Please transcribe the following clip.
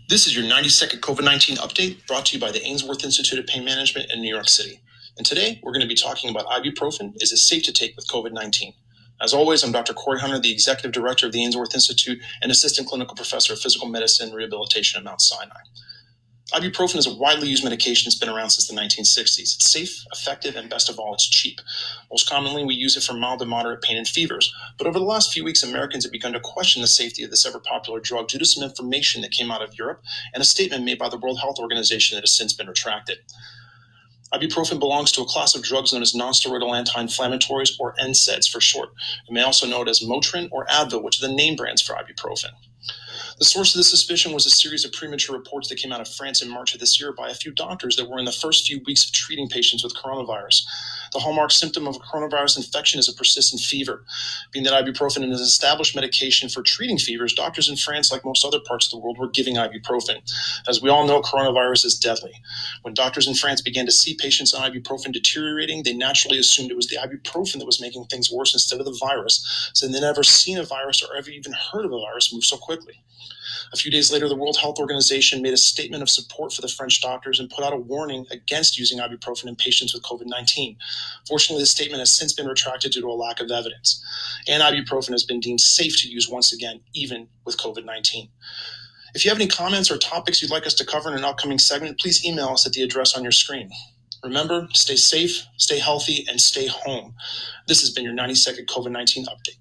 This is your 90-second COVID-19 update brought to you by the Ainsworth Institute of Pain Management in New York City. And today, we're going to be talking about ibuprofen. Is it safe to take with COVID-19? As always, I'm Dr. Corey Hunter, the Executive Director of the Ainsworth Institute and Assistant Clinical Professor of Physical Medicine and Rehabilitation at Mount Sinai. Ibuprofen is a widely used medication that's been around since the 1960s. It's safe, effective, and best of all, it's cheap. Most commonly, we use it for mild to moderate pain and fevers. But over the last few weeks, Americans have begun to question the safety of this ever-popular drug due to some information that came out of Europe and a statement made by the World Health Organization that has since been retracted. Ibuprofen belongs to a class of drugs known as nonsteroidal anti-inflammatories, or NSAIDs for short. You may also know it as Motrin or Advil, which are the name brands for ibuprofen. The source of the suspicion was a series of premature reports that came out of France in March of this year by a few doctors that were in the first few weeks of treating patients with coronavirus. The hallmark symptom of a coronavirus infection is a persistent fever. Being that ibuprofen is an established medication for treating fevers, doctors in France, like most other parts of the world, were giving ibuprofen. As we all know, coronavirus is deadly. When doctors in France began to see patients on ibuprofen deteriorating, they naturally assumed it was the ibuprofen that was making things worse instead of the virus, so they'd never seen a virus or ever even heard of a virus move so quickly. A few days later, the World Health Organization made a statement of support for the French doctors and put out a warning against using ibuprofen in patients with COVID-19. Fortunately, the statement has since been retracted due to a lack of evidence. And ibuprofen has been deemed safe to use once again, even with COVID-19. If you have any comments or topics you'd like us to cover in an upcoming segment, please email us at the address on your screen. Remember, stay safe, stay healthy, and stay home. This has been your 90-second COVID-19 update.